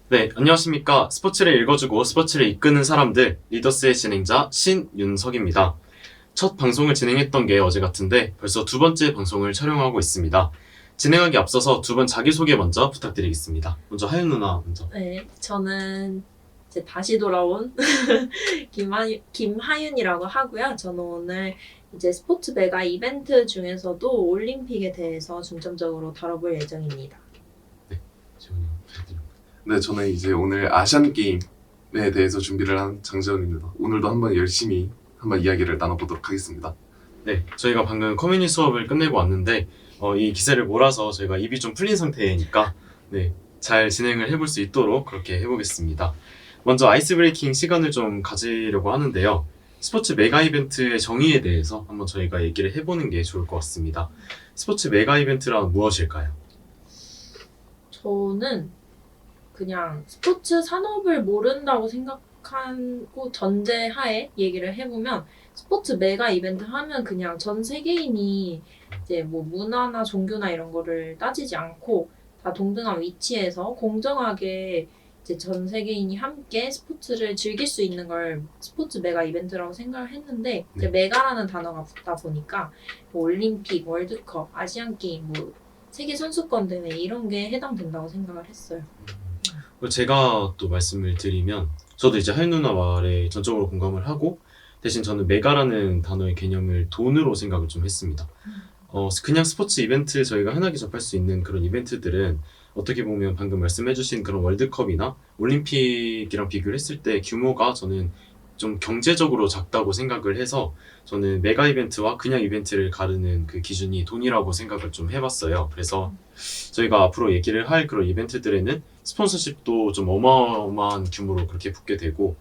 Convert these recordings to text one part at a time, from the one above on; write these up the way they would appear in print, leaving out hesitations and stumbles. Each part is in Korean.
네, 안녕하십니까. 스포츠를 읽어주고 스포츠를 이끄는 사람들, 리더스의 진행자 신윤석입니다. 첫 방송을 진행했던 게 어제 같은데 벌써 두 번째 방송을 촬영하고 있습니다. 진행하기 앞서서 두 분 자기소개 먼저 부탁드리겠습니다. 먼저 하윤 누나 먼저. 네, 저는 이제 다시 돌아온 김하윤이라고 하고요. 저는 오늘 이제 스포츠 메가 이벤트 중에서도 올림픽에 대해서 중점적으로 다뤄볼 예정입니다. 재훈이 부탁드립니다. 네, 저는 이제 오늘 아시안 게임에 대해서 준비를 한 장재원입니다. 오늘도 한번 열심히 한번 이야기를 나눠보도록 하겠습니다. 네, 저희가 방금 커뮤니티 수업을 끝내고 왔는데 이 기세를 몰아서 저희가 입이 좀 풀린 상태니까 네, 잘 진행을 해볼 수 있도록 그렇게 해보겠습니다. 먼저 아이스 브레이킹 시간을 좀 가지려고 하는데요. 스포츠 메가 이벤트의 정의에 대해서 한번 저희가 얘기를 해보는 게 좋을 것 같습니다. 스포츠 메가 이벤트란 무엇일까요? 저는 그냥 스포츠 산업을 모른다고 생각하고 전제하에 얘기를 해보면 스포츠 메가 이벤트 하면 그냥 전 세계인이 이제 뭐 문화나 종교나 이런 거를 따지지 않고 다 동등한 위치에서 공정하게 이제 전 세계인이 함께 스포츠를 즐길 수 있는 걸 스포츠 메가 이벤트라고 생각을 했는데 이제 네. 메가라는 단어가 붙다 보니까 뭐 올림픽, 월드컵, 아시안 게임, 뭐 세계 선수권 대회 이런 게 해당된다고 생각을 했어요. 그리고 제가 또 말씀을 드리면 저도 이제 하윤 누나 말에 전적으로 공감을 하고 대신 저는 메가라는 단어의 개념을 돈으로 생각을 좀 했습니다. 그냥 스포츠 이벤트 저희가 흔하게 접할 수 있는 그런 이벤트들은 어떻게 보면 방금 말씀해주신 그런 월드컵이나 올림픽이랑 비교를 했을 때 규모가 저는 좀 경제적으로 작다고 생각을 해서 저는 메가 이벤트와 그냥 이벤트를 가르는 그 기준이 돈이라고 생각을 좀 해봤어요. 그래서 저희가 앞으로 얘기를 할 그런 이벤트들에는 스폰서십도 좀 어마어마한 규모로 그렇게 붙게 되고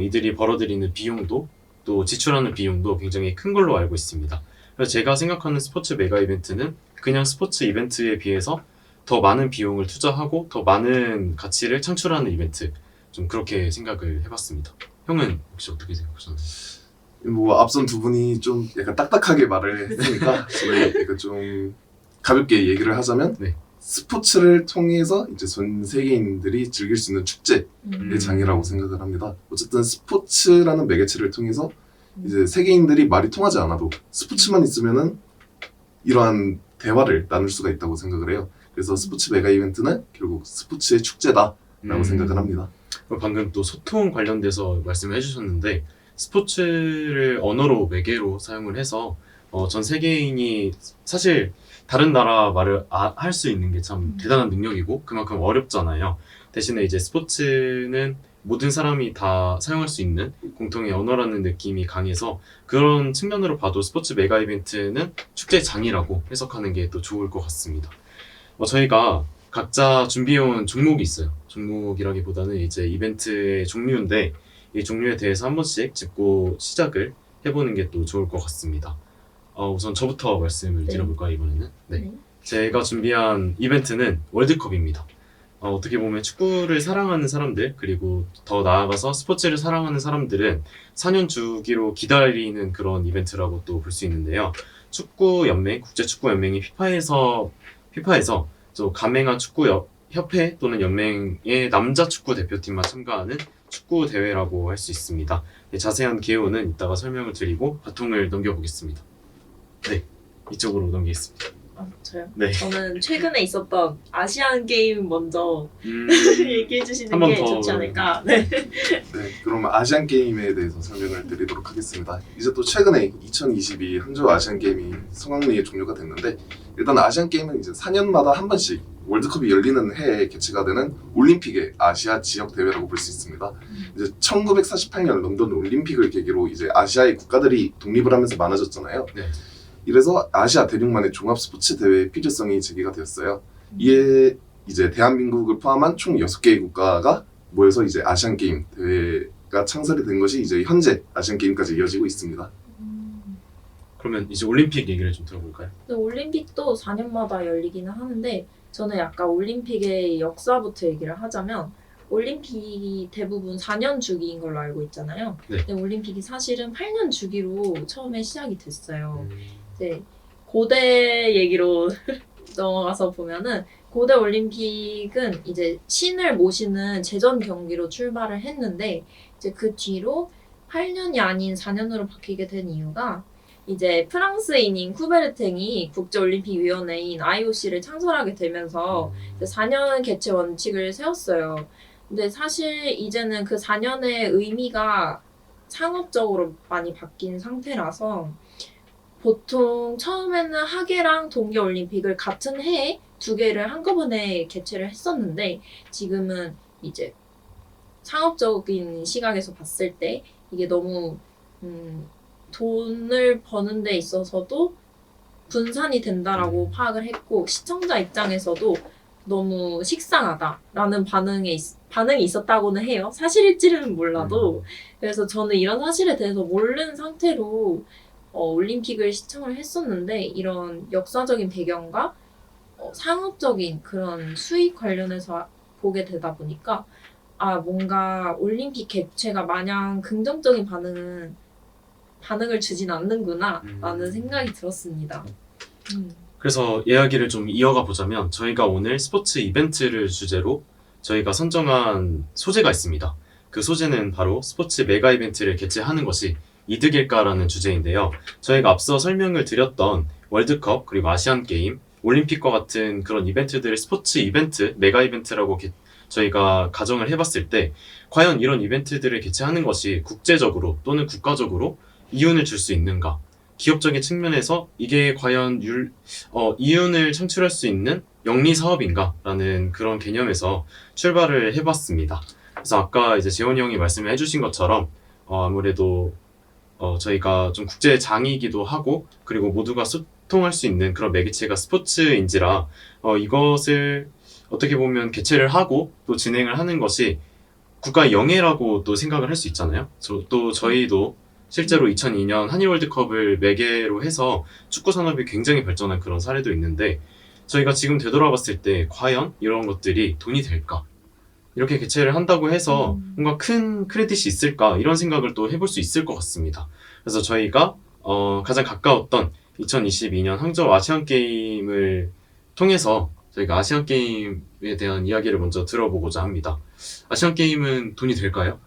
이들이 벌어들이는 비용도 또 지출하는 비용도 굉장히 큰 걸로 알고 있습니다. 그래서 제가 생각하는 스포츠 메가 이벤트는 그냥 스포츠 이벤트에 비해서 더 많은 비용을 투자하고 더 많은 가치를 창출하는 이벤트 좀 그렇게 생각을 해봤습니다. 형은 혹시 어떻게 생각하셨나요? 뭐 앞선 두 분이 좀 약간 딱딱하게 말을 했으니까 저는 약간 좀 가볍게 얘기를 하자면 네. 스포츠를 통해서 이제 전 세계인들이 즐길 수 있는 축제의 장이라고 생각을 합니다. 어쨌든 스포츠라는 매개체를 통해서 이제 세계인들이 말이 통하지 않아도 스포츠만 있으면은 이러한 대화를 나눌 수가 있다고 생각을 해요. 그래서 스포츠 메가 이벤트는 결국 스포츠의 축제다라고 생각을 합니다. 방금 또 소통 관련돼서 말씀을 해주셨는데 스포츠를 언어로 매개로 사용을 해서 전 세계인이 사실 다른 나라 말을 할 수 있는 게 참 대단한 능력이고 그만큼 어렵잖아요. 대신에 이제 스포츠는 모든 사람이 다 사용할 수 있는 공통의 언어라는 느낌이 강해서 그런 측면으로 봐도 스포츠 메가 이벤트는 축제의 장이라고 해석하는 게 또 좋을 것 같습니다. 저희가 각자 준비해온 종목이 있어요. 종목이라기보다는 이제 이벤트의 종류인데 이 종류에 대해서 한 번씩 짚고 시작을 해보는 게 또 좋을 것 같습니다. 우선 저부터 말씀을 네. 드려볼까요, 이번에는? 네. 네. 제가 준비한 이벤트는 월드컵입니다. 어떻게 보면 축구를 사랑하는 사람들, 그리고 더 나아가서 스포츠를 사랑하는 사람들은 4년 주기로 기다리는 그런 이벤트라고 또 볼 수 있는데요. 축구연맹, 국제축구연맹이 피파에서 저 가맹한 협회 또는 연맹의 남자 축구 대표팀만 참가하는 축구 대회라고 할 수 있습니다. 네, 자세한 개요는 이따가 설명을 드리고 바통을 넘겨보겠습니다. 네, 이쪽으로 넘기겠습니다. 저요? 네. 저는 최근에 있었던 아시안 게임 먼저 얘기해 주시는 한번 게 더 좋지 않을까. 네. 네, 그러면 아시안 게임에 대해서 설명을 드리도록 하겠습니다. 이제 또 최근에 2022 항저우 아시안 게임이 성황리에 종료가 됐는데 일단 아시안 게임은 이제 4년마다 한 번씩 월드컵이 열리는 해에 개최가 되는 올림픽의 아시아 지역 대회라고 볼 수 있습니다. 이제 1948년 런던 올림픽을 계기로 이제 아시아의 국가들이 독립을 하면서 많아졌잖아요. 네. 이래서 아시아 대륙만의 종합 스포츠 대회의 필요성이 제기가 되었어요. 이에 이제 대한민국을 포함한 총 6개의 국가가 모여서 이제 아시안 게임 대회가 창설이 된 것이 이제 현재 아시안 게임까지 이어지고 있습니다. 그러면 이제 올림픽 얘기를 좀 들어볼까요? 근데 올림픽도 4년마다 열리기는 하는데 저는 약간 올림픽의 역사부터 얘기를 하자면 올림픽이 대부분 4년 주기인 걸로 알고 있잖아요. 네. 근데 올림픽이 사실은 8년 주기로 처음에 시작이 됐어요. 이제 고대 얘기로 넘어가서 보면은 고대 올림픽은 이제 신을 모시는 제전 경기로 출발을 했는데 이제 그 뒤로 8년이 아닌 4년으로 바뀌게 된 이유가 이제 프랑스인인 쿠베르탱이 국제올림픽위원회인 IOC를 창설하게 되면서 이제 4년 개최 원칙을 세웠어요. 근데 사실 이제는 그 4년의 의미가 상업적으로 많이 바뀐 상태라서 보통 처음에는 하계랑 동계올림픽을 같은 해에 두 개를 한꺼번에 개최를 했었는데 지금은 이제 상업적인 시각에서 봤을 때 이게 너무 돈을 버는 데 있어서도 분산이 된다라고 파악을 했고 시청자 입장에서도 너무 식상하다라는 반응이 있었다고는 해요. 사실일지는 몰라도. 그래서 저는 이런 사실에 대해서 모르는 상태로 올림픽을 시청을 했었는데 이런 역사적인 배경과 상업적인 그런 수익 관련해서 보게 되다 보니까 뭔가 올림픽 개최가 마냥 긍정적인 반응을 주진 않는구나 라는 생각이 들었습니다. 그래서 이야기를 좀 이어가 보자면 저희가 오늘 스포츠 이벤트를 주제로 저희가 선정한 소재가 있습니다. 그 소재는 바로 스포츠 메가 이벤트를 개최하는 것이 이득일까라는 주제인데요. 저희가 앞서 설명을 드렸던 월드컵 그리고 아시안게임, 올림픽과 같은 그런 이벤트들을 스포츠 이벤트, 메가 이벤트라고 저희가 가정을 해봤을 때 과연 이런 이벤트들을 개최하는 것이 국제적으로 또는 국가적으로 이윤을 줄 수 있는가? 기업적인 측면에서 이게 과연 이윤을 창출할 수 있는 영리 사업인가? 라는 그런 개념에서 출발을 해봤습니다. 그래서 아까 이제 재원이 형이 말씀을 해주신 것처럼 아무래도 저희가 좀 국제장이기도 하고 그리고 모두가 소통할 수 있는 그런 매개체가 스포츠인지라 이것을 어떻게 보면 개최를 하고 또 진행을 하는 것이 국가의 영예라고 또 생각을 할 수 있잖아요. 또 저희도 실제로 2002년 한일 월드컵을 매개로 해서 축구 산업이 굉장히 발전한 그런 사례도 있는데 저희가 지금 되돌아봤을 때 과연 이런 것들이 돈이 될까? 이렇게 개최를 한다고 해서 뭔가 큰 크레딧이 있을까? 이런 생각을 또 해볼 수 있을 것 같습니다. 그래서 저희가 가장 가까웠던 2022년 항저우 아시안게임을 통해서 저희가 아시안게임에 대한 이야기를 먼저 들어보고자 합니다. 아시안게임은 돈이 될까요?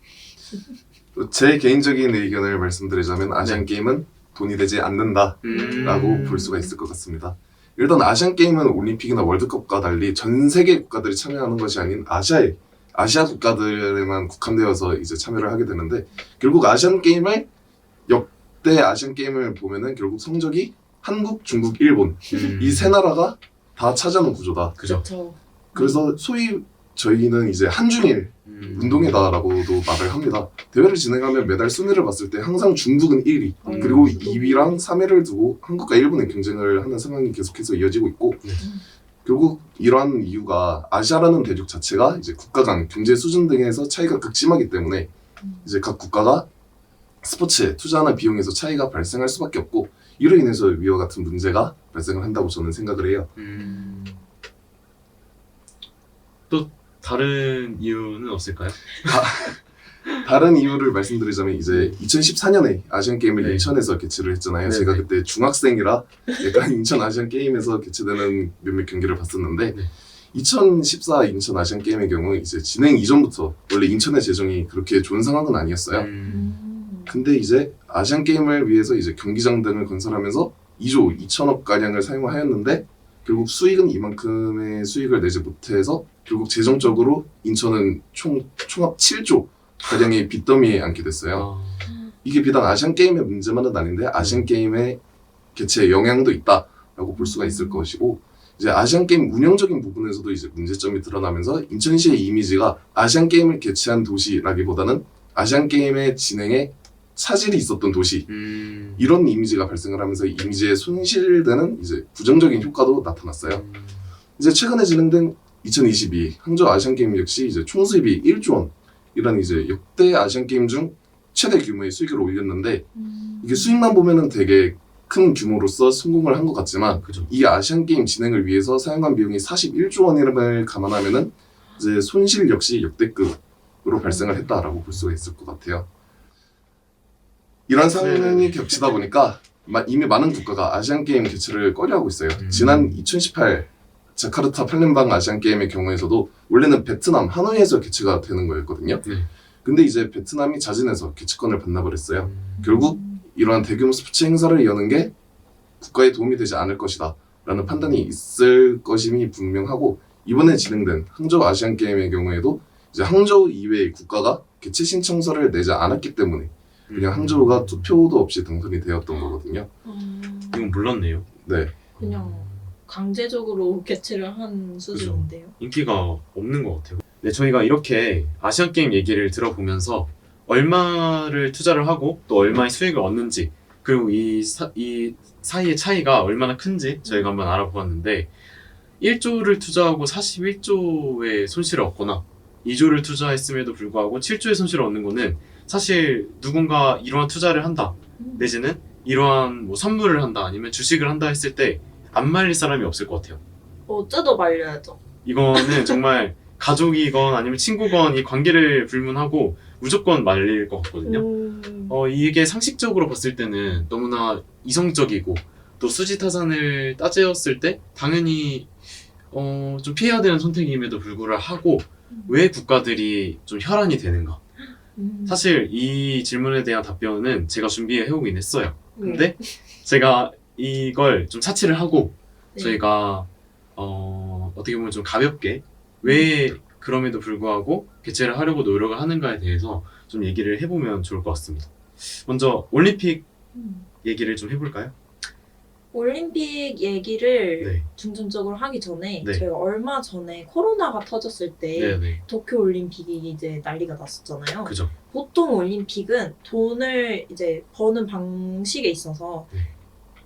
제 개인적인 의견을 말씀드리자면 아시안게임은 돈이 되지 않는다라고 볼 수가 있을 것 같습니다. 일단 아시안게임은 올림픽이나 월드컵과 달리 전 세계 국가들이 참여하는 것이 아닌 아시아 국가들에만 국한되어서 이제 참여를 하게 되는데 결국 아시안게임을 역대 아시안게임을 보면은 결국 성적이 한국, 중국, 일본 이 세 나라가 다 차지하는 구조다. 그죠. 그래서 소위 저희는 이제 한중일 운동회다라고도 말을 합니다. 대회를 진행하면 메달 순위를 봤을 때 항상 중국은 1위 그리고 2위랑 3위를 두고 한국과 일본의 경쟁을 하는 상황이 계속해서 이어지고 있고 결국 이러한 이유가 아시아라는 대륙 자체가 이제 국가 간 경제 수준 등에서 차이가 극심하기 때문에 이제 각 국가가 스포츠에 투자하는 비용에서 차이가 발생할 수밖에 없고 이로 인해서 위와 같은 문제가 발생을 한다고 저는 생각을 해요. 또 다른 이유는 없을까요? 다른 이유를 말씀드리자면 이제 2014년에 아시안게임을 네. 인천에서 개최를 했잖아요. 네, 제가 네. 그때 중학생이라 약간 인천 아시안게임에서 개최되는 몇몇 경기를 봤었는데 네. 2014 인천 아시안게임의 경우 이제 진행 이전부터 원래 인천의 재정이 그렇게 좋은 상황은 아니었어요. 근데 이제 아시안게임을 위해서 이제 경기장 등을 건설하면서 2조 2천억 가량을 사용하였는데 결국 수익은 이만큼의 수익을 내지 못해서 결국 재정적으로 인천은 총합 7조 가량의 빚더미에 앉게 됐어요. 이게 비단 아시안게임의 문제만은 아닌데 아시안게임의 개최에 영향도 있다라고 볼 수가 있을 것이고 이제 아시안게임 운영적인 부분에서도 이제 문제점이 드러나면서 인천시의 이미지가 아시안게임을 개최한 도시라기보다는 아시안게임의 진행에 차질이 있었던 도시 이런 이미지가 발생을 하면서 이미지에 손실되는 이제 부정적인 효과도 나타났어요. 이제 최근에 진행된 2022 항저우 아시안게임 역시 이제 총 수입이 1조 원 이런 이제 역대 아시안게임 중 최대 규모의 수익을 올렸는데 이게 수익만 보면은 되게 큰 규모로서 성공을 한 것 같지만 그죠. 이 아시안게임 진행을 위해서 사용한 비용이 41조 원임을 감안하면은 이제 손실 역시 역대급으로 발생을 했다라고 볼 수가 있을 것 같아요. 이런 상황이 겹치다 보니까 이미 많은 국가가 아시안게임 개최를 꺼려하고 있어요. 지난 2018 자카르타 팔렘방 아시안 게임의 경우에서도 원래는 베트남 하노이에서 개최가 되는 거였거든요. 네. 근데 이제 베트남이 자진해서 개최권을 반납을 했어요. 결국 이러한 대규모 스포츠 행사를 여는 게 국가에 도움이 되지 않을 것이다 라는 판단이 있을 것임이 분명하고, 이번에 진행된 항저우 아시안 게임의 경우에도 이제 항저우 이외의 국가가 개최 신청서를 내지 않았기 때문에 그냥 항저우가 투표도 없이 당선이 되었던 거거든요. 이건 몰랐네요. 네. 그냥 강제적으로 개최를 한 수준인데요. 인기가 없는 것 같아요. 네, 저희가 이렇게 아시안 게임 얘기를 들어보면서 얼마를 투자를 하고 또 얼마의 수익을 얻는지, 그리고 이 사이의 차이가 얼마나 큰지 저희가 한번 알아보았는데, 1조를 투자하고 41조의 손실을 얻거나 2조를 투자했음에도 불구하고 7조의 손실을 얻는 거는 사실 누군가 이러한 투자를 한다 내지는 이러한 뭐 선물을 한다 아니면 주식을 한다 했을 때 안 말릴 사람이 없을 것 같아요. 뜯어 말려야죠. 이거는 정말 가족이건 아니면 친구건 이 관계를 불문하고 무조건 말릴 것 같거든요. 이게 상식적으로 봤을 때는 너무나 이성적이고 또 수지타산을 따졌을 때 당연히 좀 피해야 되는 선택임에도 불구하고 왜 국가들이 좀 혈안이 되는가? 사실 이 질문에 대한 답변은 제가 준비해 오긴 했어요. 근데 제가 이걸 좀 차치를 하고 네. 저희가 어떻게 보면 좀 가볍게 왜 그럼에도 불구하고 개최를 하려고 노력을 하는가에 대해서 좀 얘기를 해보면 좋을 것 같습니다. 먼저 올림픽 얘기를 좀 해볼까요? 올림픽 얘기를 네. 중점적으로 하기 전에 네. 저희가 얼마 전에 코로나가 터졌을 때 네네. 도쿄 올림픽이 이제 난리가 났었잖아요. 그죠. 보통 올림픽은 돈을 이제 버는 방식에 있어서 네.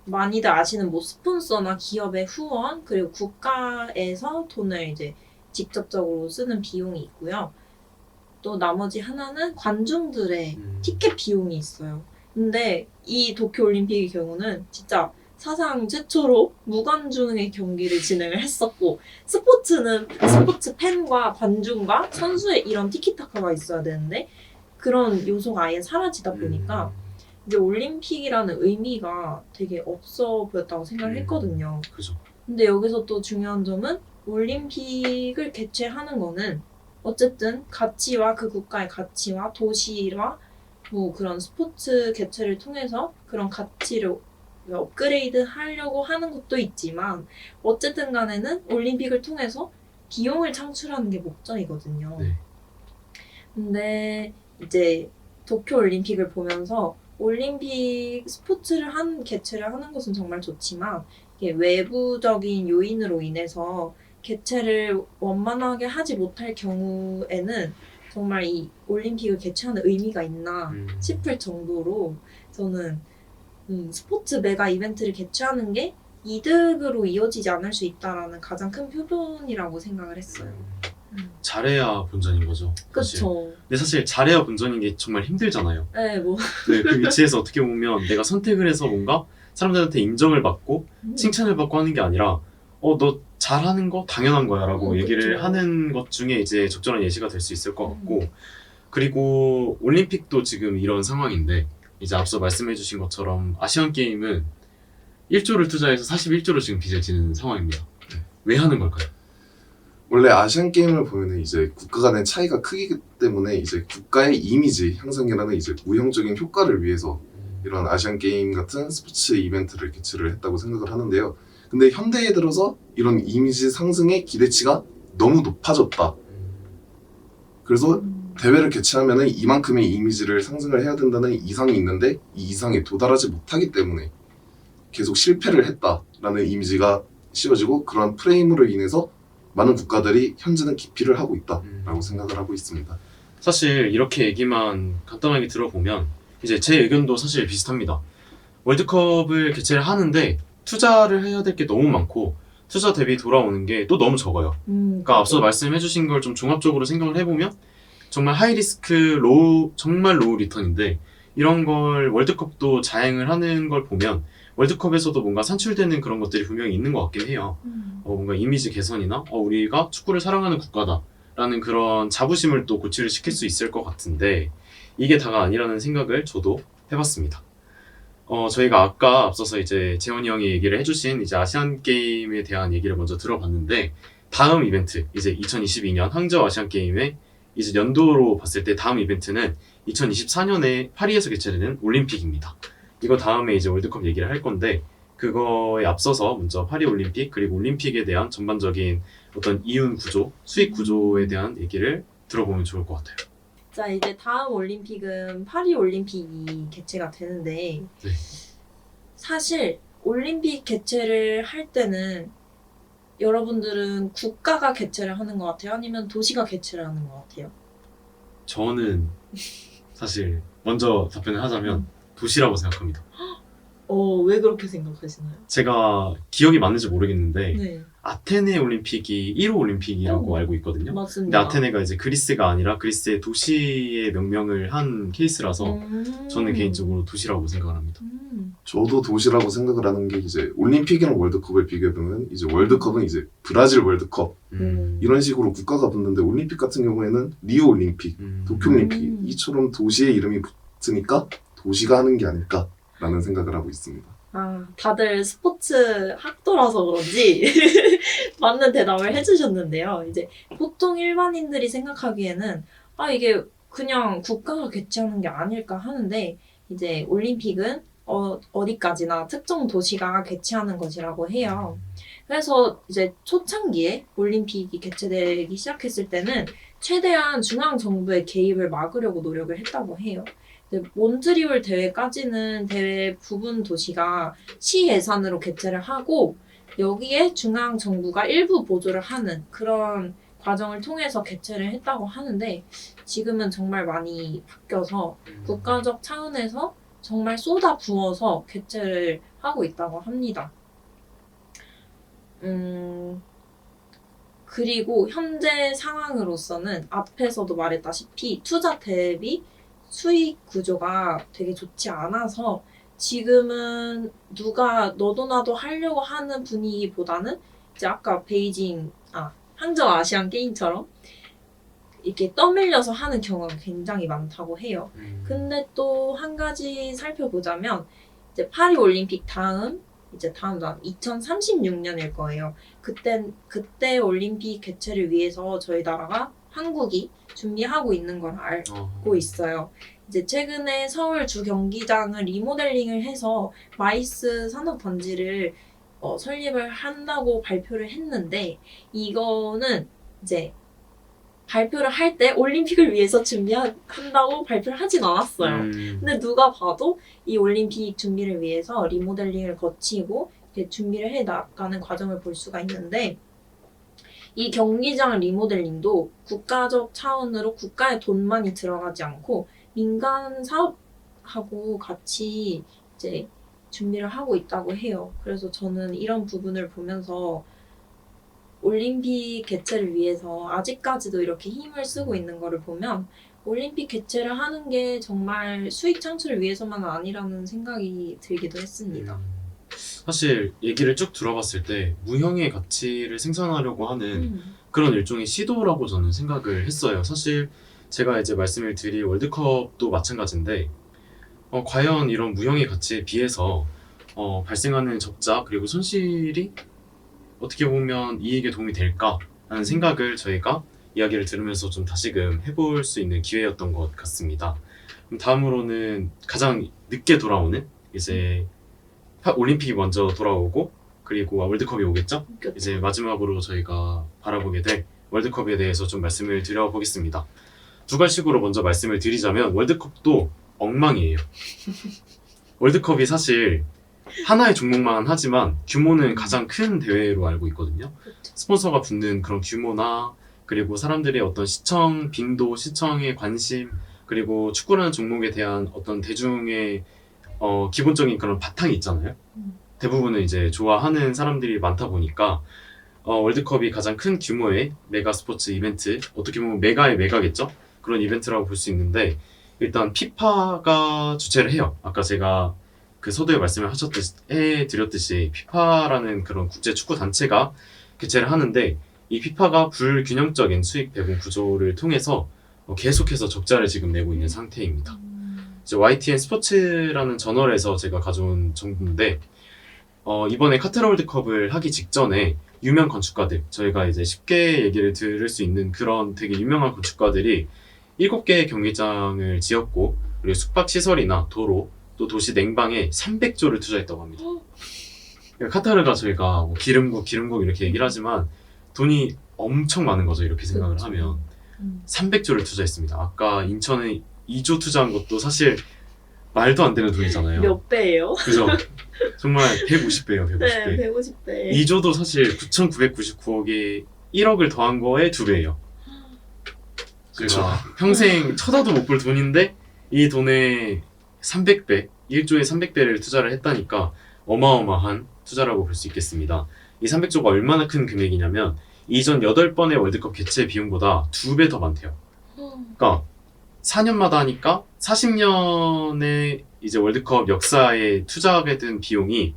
많이들 아시는 뭐 스폰서나 기업의 후원, 그리고 국가에서 돈을 이제 직접적으로 쓰는 비용이 있고요. 또 나머지 하나는 관중들의 티켓 비용이 있어요. 근데 이 도쿄 올림픽의 경우는 진짜 사상 최초로 무관중의 경기를 진행을 했었고, 스포츠 팬과 관중과 선수의 이런 티키타카가 있어야 되는데 그런 요소가 아예 사라지다 보니까 이제 올림픽이라는 의미가 되게 없어 보였다고 생각을 했거든요. 그죠. 근데 여기서 또 중요한 점은 올림픽을 개최하는 거는 어쨌든 가치와 그 국가의 가치와 도시와 뭐 그런 스포츠 개최를 통해서 그런 가치를 업그레이드 하려고 하는 것도 있지만, 어쨌든 간에는 올림픽을 통해서 비용을 창출하는 게 목적이거든요. 네. 근데 이제 도쿄 올림픽을 보면서 올림픽 스포츠를 개최를 하는 것은 정말 좋지만 이게 외부적인 요인으로 인해서 개최를 원만하게 하지 못할 경우에는 정말 이 올림픽을 개최하는 의미가 있나 싶을 정도로 저는 스포츠 메가 이벤트를 개최하는 게 이득으로 이어지지 않을 수 있다라는 가장 큰 표본이라고 생각을 했어요. 잘해야 본전인 거죠. 사실. 그쵸. 근데 사실 잘해야 본전인 게 정말 힘들잖아요. 네, 뭐. 네, 그 위치에서 어떻게 보면 내가 선택을 해서 뭔가 사람들한테 인정을 받고 칭찬을 받고 하는 게 아니라 너 잘하는 거 당연한 거야 라고 얘기를 그쵸. 하는 것 중에 이제 적절한 예시가 될 수 있을 것 같고, 그리고 올림픽도 지금 이런 상황인데 이제 앞서 말씀해 주신 것처럼 아시안 게임은 1조를 투자해서 41조로 지금 빚을 지는 상황입니다. 왜 하는 걸까요? 원래 아시안 게임을 보면은 이제 국가 간의 차이가 크기 때문에 이제 국가의 이미지 향상이라는 이제 우형적인 효과를 위해서 이런 아시안 게임 같은 스포츠 이벤트를 개최를 했다고 생각을 하는데요. 근데 현대에 들어서 이런 이미지 상승의 기대치가 너무 높아졌다. 그래서 대회를 개최하면은 이만큼의 이미지를 상승을 해야 된다는 이상이 있는데 이 이상에 도달하지 못하기 때문에 계속 실패를 했다라는 이미지가 씌워지고, 그런 프레임으로 인해서 많은 국가들이 현재는 기피를 하고 있다라고 생각을 하고 있습니다. 사실 이렇게 얘기만 간단하게 들어보면 이제 제 의견도 사실 비슷합니다. 월드컵을 개최를 하는데 투자를 해야 될 게 너무 많고 투자 대비 돌아오는 게 또 너무 적어요. 그러니까 앞서 말씀해 주신 걸 좀 종합적으로 생각을 해보면 정말 하이 리스크 정말 로우 리턴인데, 이런 걸 월드컵도 자행을 하는 걸 보면 월드컵에서도 뭔가 산출되는 그런 것들이 분명히 있는 것 같긴 해요. 뭔가 이미지 개선이나 우리가 축구를 사랑하는 국가다라는 그런 자부심을 또 고취를 시킬 수 있을 것 같은데 이게 다가 아니라는 생각을 저도 해봤습니다. 저희가 아까 앞서서 이제 재원이 형이 얘기를 해주신 이제 아시안 게임에 대한 얘기를 먼저 들어봤는데 다음 이벤트 이제 2022년 항저우 아시안 게임의 이제 연도로 봤을 때 다음 이벤트는 2024년에 파리에서 개최되는 올림픽입니다. 이거 다음에 이제 월드컵 얘기를 할 건데 그거에 앞서서 먼저 파리 올림픽 그리고 올림픽에 대한 전반적인 어떤 이윤 구조, 수익 구조에 대한 얘기를 들어보면 좋을 것 같아요. 자, 이제 다음 올림픽은 파리 올림픽이 개최가 되는데 네. 사실 올림픽 개최를 할 때는 여러분들은 국가가 개최를 하는 것 같아요? 아니면 도시가 개최를 하는 것 같아요? 저는 사실 먼저 답변을 하자면 도시라고 생각합니다. 왜 그렇게 생각하시나요? 제가 기억이 맞는지 모르겠는데 네, 아테네 올림픽이 1호 올림픽이라고 알고 있거든요. 근데 맞습니다. 아테네가 이제 그리스가 아니라 그리스의 도시의 명명을 한 케이스라서 저는 개인적으로 도시라고 생각을 합니다. 저도 도시라고 생각을 하는 게 이제 올림픽이랑 월드컵을 비교해보면 이제 월드컵은 이제 브라질 월드컵 이런 식으로 국가가 붙는데 올림픽 같은 경우에는 리우 올림픽, 도쿄 올림픽 이처럼 도시의 이름이 붙으니까 도시가 하는 게 아닐까라는 생각을 하고 있습니다. 다들 스포츠 학도라서 그런지 맞는 대답을 해주셨는데요. 이제 보통 일반인들이 생각하기에는 이게 그냥 국가가 개최하는 게 아닐까 하는데 이제 올림픽은 어디까지나 특정 도시가 개최하는 것이라고 해요. 그래서 이제 초창기에 올림픽이 개최되기 시작했을 때는 최대한 중앙 정부의 개입을 막으려고 노력을 했다고 해요. 몬트리올 대회까지는 대회 부분 도시가 시 예산으로 개최를 하고 여기에 중앙 정부가 일부 보조를 하는 그런 과정을 통해서 개최를 했다고 하는데 지금은 정말 많이 바뀌어서 국가적 차원에서 정말 쏟아 부어서 개최를 하고 있다고 합니다. 그리고 현재 상황으로서는 앞에서도 말했다시피 투자 대비 수익 구조가 되게 좋지 않아서 지금은 누가 너도 나도 하려고 하는 분위기보다는 이제 아까 항저우 아시안 게임처럼 이렇게 떠밀려서 하는 경우가 굉장히 많다고 해요. 근데 또 한 가지 살펴보자면 이제 파리 올림픽 다음 2036년일 거예요. 그때 올림픽 개최를 위해서 저희 나라가 한국이 준비하고 있는 걸 알고 있어요. 이제 최근에 서울 주 경기장을 리모델링을 해서 마이스 산업단지를 설립을 한다고 발표를 했는데 이거는 이제 발표를 할 때 올림픽을 위해서 준비한다고 발표를 하진 않았어요. 근데 누가 봐도 이 올림픽 준비를 위해서 리모델링을 거치고 이렇게 준비를 해 나가는 과정을 볼 수가 있는데 이 경기장 리모델링도 국가적 차원으로 국가의 돈만이 들어가지 않고 민간 사업하고 같이 이제 준비를 하고 있다고 해요. 그래서 저는 이런 부분을 보면서 올림픽 개최를 위해서 아직까지도 이렇게 힘을 쓰고 있는 거를 보면 올림픽 개최를 하는 게 정말 수익 창출을 위해서만 아니라는 생각이 들기도 했습니다. 사실 얘기를 쭉 들어봤을 때 무형의 가치를 생산하려고 하는 그런 일종의 시도라고 저는 생각을 했어요. 사실 제가 이제 말씀을 드릴 월드컵도 마찬가지인데 과연 이런 무형의 가치에 비해서 발생하는 적자 그리고 손실이 어떻게 보면 이익에 도움이 될까라는 생각을 저희가 이야기를 들으면서 좀 다시금 해볼 수 있는 기회였던 것 같습니다. 그럼 다음으로는 가장 늦게 돌아오는 이제 올림픽이 먼저 돌아오고 그리고 월드컵이 오겠죠? 이제 마지막으로 저희가 바라보게 될 월드컵에 대해서 좀 말씀을 드려보겠습니다. 두 가지식으로 먼저 말씀을 드리자면 월드컵도 엉망이에요. 월드컵이 사실 하나의 종목만 하지만 규모는 가장 큰 대회로 알고 있거든요. 스폰서가 붙는 그런 규모나 그리고 사람들의 어떤 시청 빈도, 시청의 관심 그리고 축구라는 종목에 대한 어떤 대중의 기본적인 그런 바탕이 있잖아요. 대부분은 이제 좋아하는 사람들이 많다 보니까 월드컵이 가장 큰 규모의 메가 스포츠 이벤트, 어떻게 보면 메가의 메가겠죠? 그런 이벤트라고 볼 수 있는데 일단 피파가 주최를 해요. 아까 제가 그 서두에 말씀을 해드렸듯이 피파라는 그런 국제 축구 단체가 개최를 하는데 이 피파가 불균형적인 수익 배분 구조를 통해서 계속해서 적자를 지금 내고 있는 상태입니다. 이제 YTN 스포츠라는 저널에서 제가 가져온 정보인데 이번에 카타르 월드컵을 하기 직전에 유명 건축가들, 저희가 이제 쉽게 얘기를 들을 수 있는 그런 되게 유명한 건축가들이 7개의 경기장을 지었고, 그리고 숙박시설이나 도로, 또 도시 냉방에 300조를 투자했다고 합니다. 그러니까 카타르가 저희가 뭐 기름국 이렇게 얘기를 하지만 돈이 엄청 많은 거죠, 이렇게 생각을 그렇죠. 하면. 300조를 투자했습니다. 아까 인천에 2조 투자한 것도 사실 말도 안 되는 돈이잖아요. 몇 배예요? 그죠? 정말 150배예요, 150배. 네, 150배. 2조도 사실 9,999억에 1억을 더한 거에 2배예요. 제가 평생 쳐다도 못 볼 돈인데 이 돈에 300배, 1조에 300배를 투자를 했다니까 어마어마한 투자라고 볼 수 있겠습니다. 이 300조가 얼마나 큰 금액이냐면 이전 8번의 월드컵 개최 비용보다 2배 더 많대요. 그러니까 4년마다 하니까 40년의 이제 월드컵 역사에 투자하게 된 비용이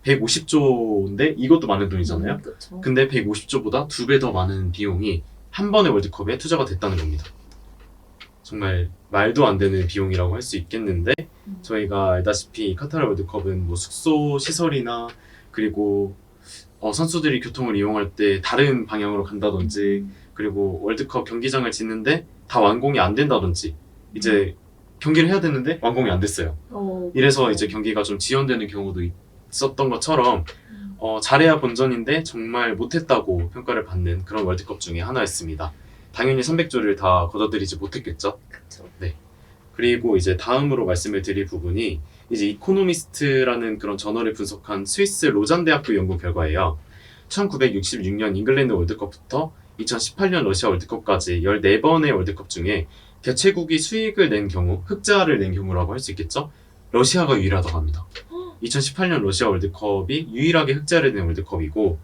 150조인데 이것도 많은 돈이잖아요. 그쵸. 근데 150조보다 2배 더 많은 비용이 한 번의 월드컵에 투자가 됐다는 겁니다. 정말 말도 안 되는 비용이라고 할 수 있겠는데 저희가 알다시피 카타르 월드컵은 뭐 숙소 시설이나 그리고 선수들이 교통을 이용할 때 다른 방향으로 간다든지 그리고 월드컵 경기장을 짓는데 다 완공이 안 된다든지 이제 경기를 해야 되는데 완공이 안 됐어요. 이래서 이제 경기가 좀 지연되는 경우도 있었던 것처럼 잘해야 본전인데 정말 못했다고 평가를 받는 그런 월드컵 중에 하나였습니다. 당연히 300조를 다 걷어들이지 못했겠죠. 그쵸. 그리고 이제 다음으로 말씀을 드릴 부분이 이제 이코노미스트라는 그런 저널을 분석한 스위스 로잔 대학교 연구 결과예요. 1966년 잉글랜드 월드컵부터 2018년 러시아 월드컵까지 14번의 월드컵 중에 개최국이 수익을 낸 경우, 흑자를 낸 경우라고 할 수 있겠죠? 러시아가 유일하다고 합니다. 2018년 러시아 월드컵이 유일하게 흑자를 낸 월드컵이고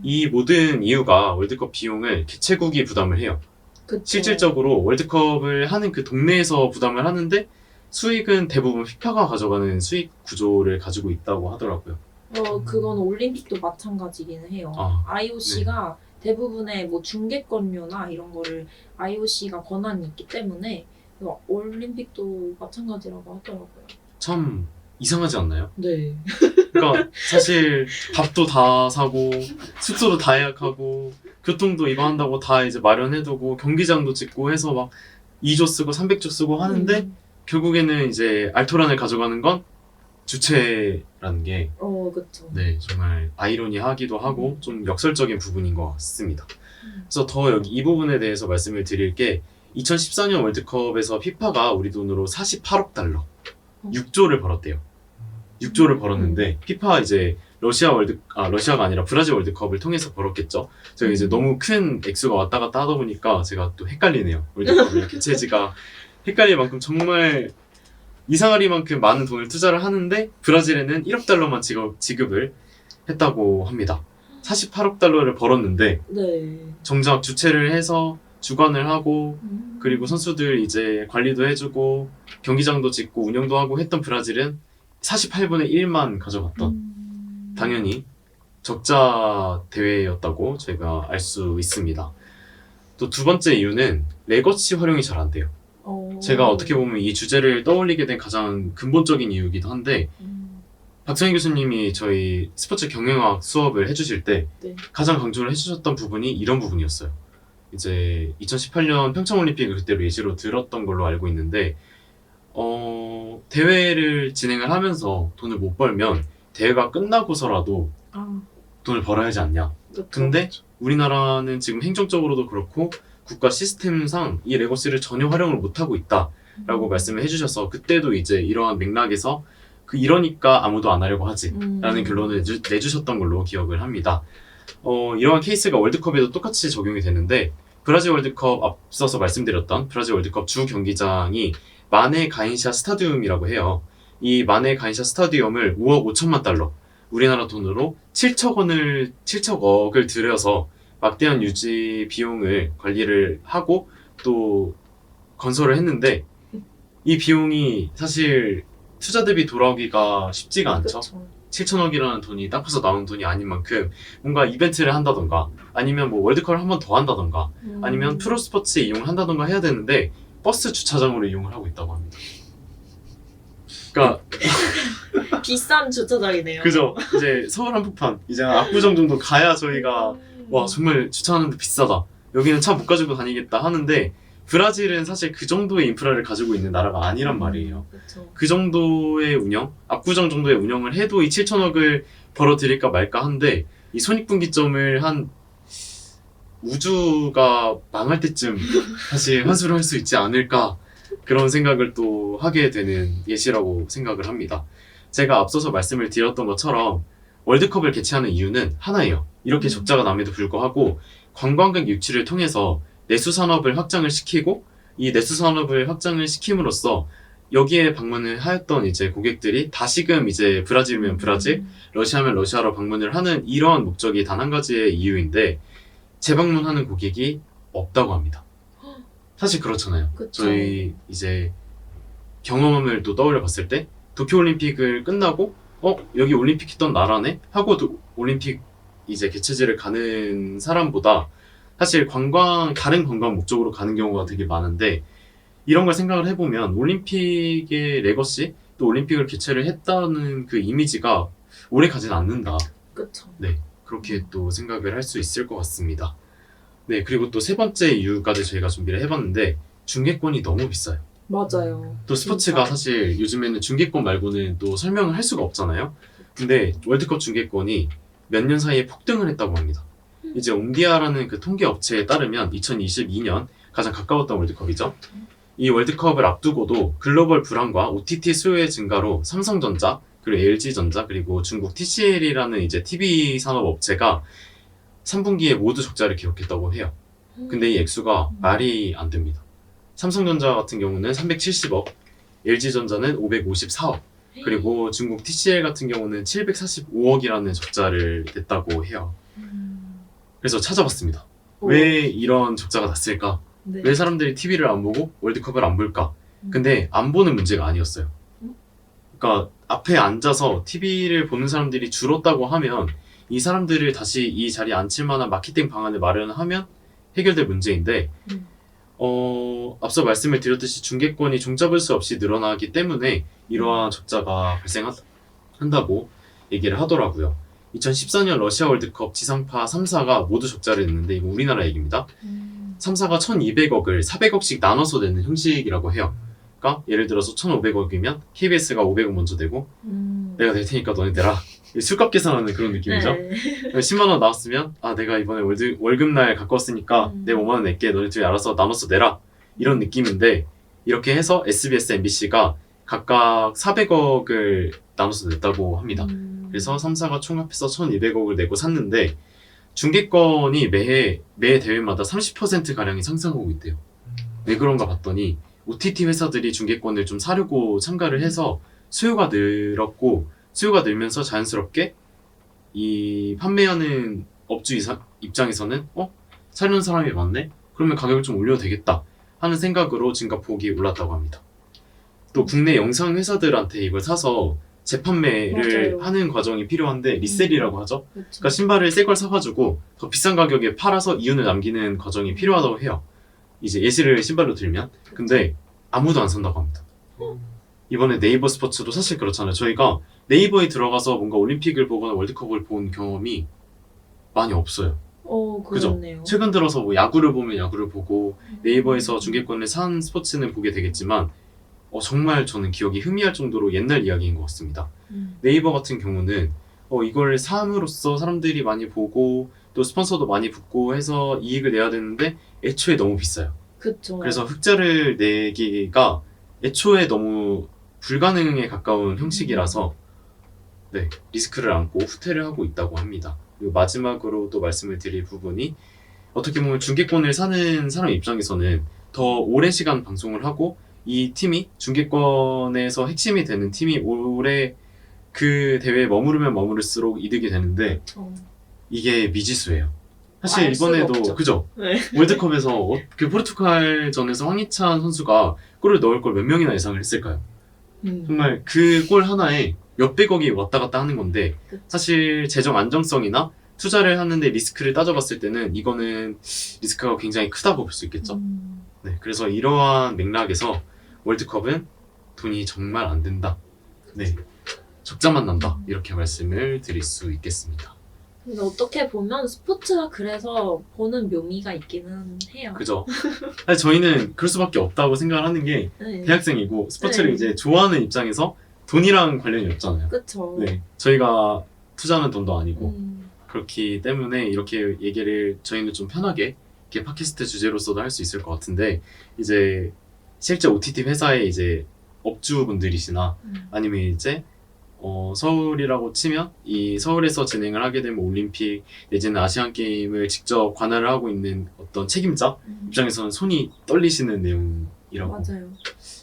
이 모든 이유가 월드컵 비용을 개최국이 부담을 해요. 그쵸. 실질적으로 월드컵을 하는 그 동네에서 부담을 하는데 수익은 대부분 피파가 가져가는 수익 구조를 가지고 있다고 하더라고요. 그건 올림픽도 마찬가지긴 해요. IOC가 대부분의 뭐 중계권료나 이런 거를 IOC가 권한이 있기 때문에 올림픽도 마찬가지라고 하더라고요. 참 이상하지 않나요? 네. 그러니까 사실 밥도 다 사고 숙소도 다 예약하고 교통도 이거 한다고 다 이제 마련해두고 경기장도 짓고 해서 막 2조 쓰고 300조 쓰고 하는데 결국에는 이제 알토란을 가져가는 건 주체라는 게 그쵸. 정말 아이러니하기도 하고 좀 역설적인 부분인 것 같습니다. 그래서 더 여기 이 부분에 대해서 말씀을 드릴 게 2014년 월드컵에서 피파가 우리 돈으로 48억 달러 6조를 벌었대요. 6조를 벌었는데 피파 이제 러시아가 아니라 브라질 월드컵을 통해서 벌었겠죠. 제가 이제 너무 큰 액수가 왔다 갔다 하다 보니까 제가 또 헷갈리네요. 월드컵을 개최지가 헷갈릴 만큼 정말 이상하리만큼 많은 돈을 투자를 하는데 브라질에는 1억 달러만 지급을 했다고 합니다. 48억 달러를 벌었는데 정작 주최를 해서 주관을 하고 그리고 선수들 이제 관리도 해주고 경기장도 짓고 운영도 하고 했던 브라질은 48분의 1만 가져갔던 당연히 적자 대회였다고 저희가 알 수 있습니다. 또 두 번째 이유는 레거시 활용이 잘 안 돼요. 제가 어떻게 보면 이 주제를 떠올리게 된 가장 근본적인 이유이기도 한데 박성희 교수님이 저희 스포츠 경영학 수업을 해주실 때 가장 강조를 해주셨던 부분이 이런 부분이었어요. 이제 2018년 평창올림픽을 그때로 예시로 들었던 걸로 알고 있는데 대회를 진행을 하면서 돈을 못 벌면 대회가 끝나고서라도 돈을 벌어야 하지 않냐. 근데 우리나라는 지금 행정적으로도 그렇고 국가 시스템상 이 레거시를 전혀 활용을 못하고 있다라고 말씀을 해주셔서 그때도 이제 이러한 맥락에서 이러니까 아무도 안 하려고 하지 라는 결론을 내주셨던 걸로 기억을 합니다. 이러한 케이스가 월드컵에도 똑같이 적용이 되는데 브라질 월드컵 앞서서 말씀드렸던 브라질 월드컵 주 경기장이 마네 가인시아 스타디움이라고 해요. 이 마네 가인시아 스타디움을 5억 5천만 달러 우리나라 돈으로 7천억을 들여서 막대한 유지 비용을 관리를 하고 또 건설을 했는데 이 비용이 사실 투자 대비 돌아오기가 쉽지가 않죠. 7천억이라는 돈이 땅파서 나온 돈이 아닌 만큼 뭔가 이벤트를 한다던가 아니면 뭐 월드컵을 한 번 더 한다던가 아니면 프로스포츠에 이용을 한다던가 해야 되는데 버스 주차장으로 이용을 하고 있다고 합니다. 그러니까 비싼 주차장이네요. 그죠. 이제 서울 한복판 이제 압구정 정도 가야 저희가 와 정말 주차하는데 비싸다. 여기는 차 못 가지고 다니겠다 하는데 브라질은 사실 그 정도의 인프라를 가지고 있는 나라가 아니란 말이에요. 그쵸. 그 정도의 운영, 압구정 정도의 운영을 해도 이 7천억을 벌어들일까 말까 한데 이 손익분기점을 한 우주가 망할 때쯤 다시 환수를 할 수 있지 않을까 그런 생각을 또 하게 되는 예시라고 생각을 합니다. 제가 앞서서 말씀을 드렸던 것처럼 월드컵을 개최하는 이유는 하나예요. 이렇게 적자가 남에도 불구하고 관광객 유치를 통해서 내수 산업을 확장을 시키고 이 내수 산업을 확장을 시킴으로써 여기에 방문을 하였던 이제 고객들이 다시금 이제 브라질이면 브라질, 러시아면 러시아로 방문을 하는 이러한 목적이 단 한 가지의 이유인데 재방문하는 고객이 없다고 합니다. 사실 그렇잖아요. 그쵸. 저희 이제 경험을 또 떠올려 봤을 때 도쿄올림픽을 끝나고 여기 올림픽 했던 나라네? 하고 올림픽 이제 개최지를 가는 사람보다 사실 다른 관광 목적으로 가는 경우가 되게 많은데 이런 걸 생각을 해보면 올림픽의 레거시 또 올림픽을 개최를 했다는 그 이미지가 오래 가진 않는다. 그쵸. 그렇게 또 생각을 할 수 있을 것 같습니다. 네, 그리고 또 세 번째 이유까지 저희가 준비를 해봤는데 중계권이 너무 비싸요. 맞아요. 또 스포츠가 진짜. 사실 요즘에는 중계권 말고는 또 설명을 할 수가 없잖아요. 근데 월드컵 중계권이 몇 년 사이에 폭등을 했다고 합니다. 이제 옴디아라는 그 통계 업체에 따르면 2022년 가장 가까웠던 월드컵이죠. 이 월드컵을 앞두고도 글로벌 불황과 OTT 수요의 증가로 삼성전자, 그리고 LG전자, 그리고 중국 TCL이라는 이제 TV 산업 업체가 3분기에 모두 적자를 기록했다고 해요. 근데 이 액수가 말이 안 됩니다. 삼성전자 같은 경우는 370억, LG전자는 554억, 그리고 중국 TCL 같은 경우는 745억이라는 적자를 냈다고 해요. 그래서 찾아봤습니다. 왜 이런 적자가 났을까? 네. 왜 사람들이 TV를 안 보고 월드컵을 안 볼까? 근데 안 보는 문제가 아니었어요. 그러니까 앞에 앉아서 TV를 보는 사람들이 줄었다고 하면 이 사람들을 다시 이 자리에 앉힐 만한 마케팅 방안을 마련하면 해결될 문제인데 앞서 말씀을 드렸듯이 중계권이 종잡을 수 없이 늘어나기 때문에 이러한 적자가 발생한다고 얘기를 하더라고요. 2014년 러시아 월드컵 지상파 3사가 모두 적자를 냈는데 이거 우리나라 얘기입니다. 3사가 1200억을 400억씩 나눠서 내는 형식이라고 해요. 그러니까 예를 들어서 1500억이면 KBS가 500억 먼저 내고 내가 낼 테니까 너네 내라. 술값 계산하는 그런 느낌이죠. 네. 10만 원 나왔으면 내가 이번에 월급날 갖고 왔으니까 내 5만 원 낼게. 너네 둘이 알아서 나눠서 내라. 이런 느낌인데 이렇게 해서 SBS, MBC가 각각 400억을 나눠서 냈다고 합니다. 그래서 3사가 총합해서 1200억을 내고 샀는데 중계권이 매 대회마다 30%가량이 상승하고 있대요. 왜 그런가 봤더니 OTT 회사들이 중계권을 좀 사려고 참가를 해서 수요가 늘었고 수요가 늘면서 자연스럽게 이 판매하는 업주 입장에서는 사려는 사람이 많네? 그러면 가격을 좀 올려도 되겠다 하는 생각으로 증가폭이 올랐다고 합니다. 또 국내 영상 회사들한테 이걸 사서 재판매를 맞아요. 하는 과정이 필요한데 리셀이라고 하죠. 그쵸. 그러니까 신발을 새 걸 사가지고 더 비싼 가격에 팔아서 이윤을 남기는 과정이 필요하다고 해요. 이제 예시를 신발로 들면 근데 아무도 안 산다고 합니다. 이번에 네이버 스포츠도 사실 그렇잖아요. 저희가 네이버에 들어가서 뭔가 올림픽을 보거나 월드컵을 본 경험이 많이 없어요. 그죠? 그렇네요. 최근 들어서 뭐 야구를 보면 야구를 보고 네이버에서 중계권을 산 스포츠는 보게 되겠지만 정말 저는 기억이 희미할 정도로 옛날 이야기인 것 같습니다. 네이버 같은 경우는 이걸 사함으로써 사람들이 많이 보고 또 스폰서도 많이 붙고 해서 이익을 내야 되는데 애초에 너무 비싸요. 그쵸. 그래서 흑자를 내기가 애초에 너무 불가능에 가까운 형식이라서 리스크를 안고 후퇴를 하고 있다고 합니다. 그리고 마지막으로 또 말씀을 드릴 부분이 어떻게 보면 중계권을 사는 사람 입장에서는 더 오랜 시간 방송을 하고 이 팀이 중계권에서 핵심이 되는 팀이 오래 그 대회에 머무르면 머무를수록 이득이 되는데 이게 미지수예요. 사실 알 수가 이번에도 없죠. 그죠? 네. 월드컵에서 그 포르투갈전에서 황희찬 선수가 골을 넣을 걸 몇 명이나 예상을 했을까요? 정말 그 골 하나에 몇백억이 왔다 갔다 하는 건데 그쵸. 사실 재정 안정성이나 투자를 하는데 리스크를 따져봤을 때는 이거는 리스크가 굉장히 크다고 볼 수 있겠죠. 그래서 이러한 맥락에서 월드컵은 돈이 정말 안 된다 네, 적자만 난다 이렇게 말씀을 드릴 수 있겠습니다. 근데 어떻게 보면 스포츠가 그래서 보는 묘미가 있기는 해요. 그죠? 사실 저희는 그럴 수밖에 없다고 생각을 하는 게 네. 대학생이고 스포츠를 네. 이제 좋아하는 입장에서 돈이랑 관련이 없잖아요. 그쵸. 네, 저희가 투자하는 돈도 아니고 음, 그렇기 때문에 이렇게 얘기를 저희는 좀 편하게 이렇게 팟캐스트 주제로서도 할 수 있을 것 같은데 이제 실제 OTT 회사의 이제 업주분들이시나 아니면 이제 서울이라고 치면 이 서울에서 진행을 하게 되면 올림픽 내지는 아시안 게임을 직접 관할을 하고 있는 어떤 책임자 입장에서는 손이 떨리시는 내용이라고 맞아요.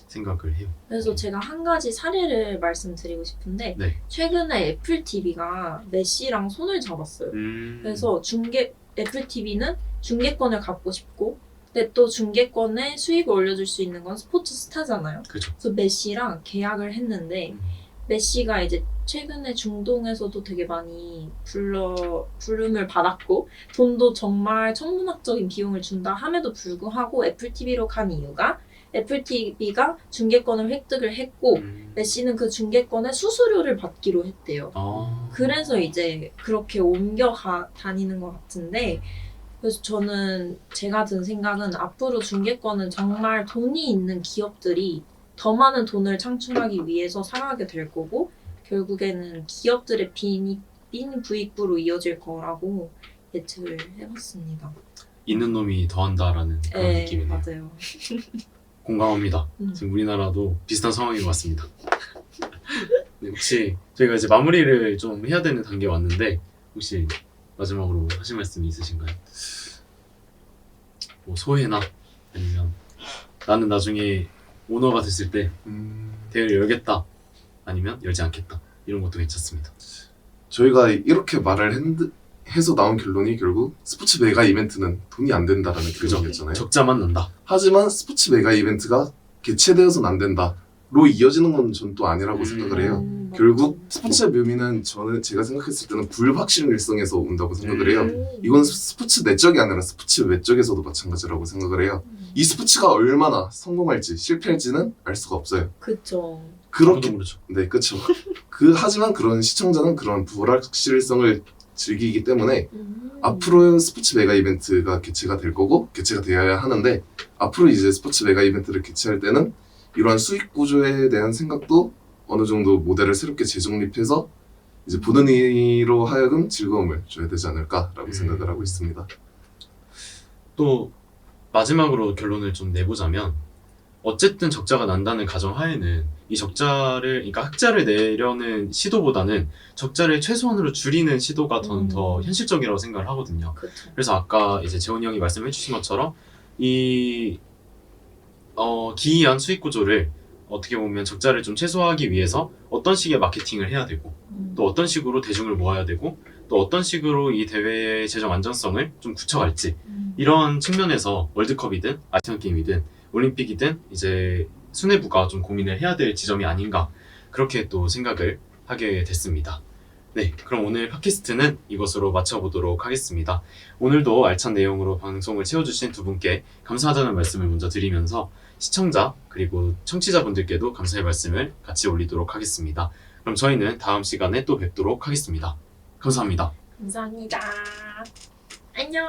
생각을 해요. 그래서 제가 한 가지 사례를 말씀드리고 싶은데 네. 최근에 애플 TV가 메시랑 손을 잡았어요. 그래서 애플 TV는 중계권을 갖고 싶고 근데 또 중계권에 수익을 올려줄 수 있는 건 스포츠 스타잖아요. 그죠. 그래서 메시랑 계약을 했는데 메시가 이제 최근에 중동에서도 되게 많이 부름을 받았고 돈도 정말 천문학적인 비용을 준다 함에도 불구하고 애플 TV로 간 이유가 애플 TV가 중계권을 획득을 했고 메시는 그 중계권의 수수료를 받기로 했대요. 그래서 이제 그렇게 다니는 것 같은데 그래서 제가 든 생각은 앞으로 중계권은 정말 돈이 있는 기업들이 더 많은 돈을 창출하기 위해서 사가게 될 거고 결국에는 기업들의 빈 부익부로 이어질 거라고 예측을 해봤습니다. 있는 놈이 더한다라는 그런 네, 느낌이네요. 맞아요. 공감합니다. 지금 우리나라도 비슷한 상황인 것 같습니다. 네, 혹시 저희가 이제 마무리를 좀 해야 되는 단계에 왔는데 혹시 마지막으로 하실 말씀이 있으신가요? 뭐 소회나 아니면 나는 나중에 오너가 됐을 때 대회를 열겠다 아니면 열지 않겠다 이런 것도 괜찮습니다. 저희가 이렇게 말을 해서 나온 결론이 결국 스포츠 메가 이벤트는 돈이 안 된다라는 그죠? 결론이었잖아요. 적자만 난다. 하지만 스포츠 메가 이벤트가 개최되어서는 안 된다로 이어지는 건 전 또 아니라고 생각을 해요. 결국 스포츠의 묘미는 제가 생각했을 때는 불확실성에서 온다고 생각을 해요. 이건 스포츠 내적이 아니라 스포츠 외적에서도 마찬가지라고 생각을 해요. 이 스포츠가 얼마나 성공할지 실패할지는 알 수가 없어요. 그쵸. 그렇게 모르죠. 네, 그렇죠. 하지만 그런 시청자는 그런 불확실성을 즐기기 때문에 앞으로 스포츠 메가 이벤트가 개최가 될 거고 개최가 되어야 하는데 앞으로 이제 스포츠 메가 이벤트를 개최할 때는 이러한 수익 구조에 대한 생각도 어느 정도 모델을 새롭게 재정립해서 이제 보는 이로 하여금 즐거움을 줘야 되지 않을까라고 생각을 하고 있습니다. 또 마지막으로 결론을 좀 내보자면 어쨌든 적자가 난다는 가정하에는 이 적자를 그러니까 흑자를 내려는 시도보다는 적자를 최소한으로 줄이는 시도가 더 현실적이라고 생각을 하거든요. 그쵸. 그래서 아까 이제 재훈이 형이 말씀해 주신 것처럼 이 기이한 수익 구조를 어떻게 보면 적자를 좀 최소화하기 위해서 어떤 식의 마케팅을 해야 되고 또 어떤 식으로 대중을 모아야 되고 또 어떤 식으로 이 대회의 재정 안정성을 좀 굳혀갈지 이런 측면에서 월드컵이든 아시안 게임이든 올림픽이든 이제 수뇌부가 좀 고민을 해야 될 지점이 아닌가 그렇게 또 생각을 하게 됐습니다. 네, 그럼 오늘 팟캐스트는 이것으로 마쳐보도록 하겠습니다. 오늘도 알찬 내용으로 방송을 채워주신 두 분께 감사하다는 말씀을 먼저 드리면서 시청자 그리고 청취자분들께도 감사의 말씀을 같이 올리도록 하겠습니다. 그럼 저희는 다음 시간에 또 뵙도록 하겠습니다. 감사합니다. 감사합니다. 안녕.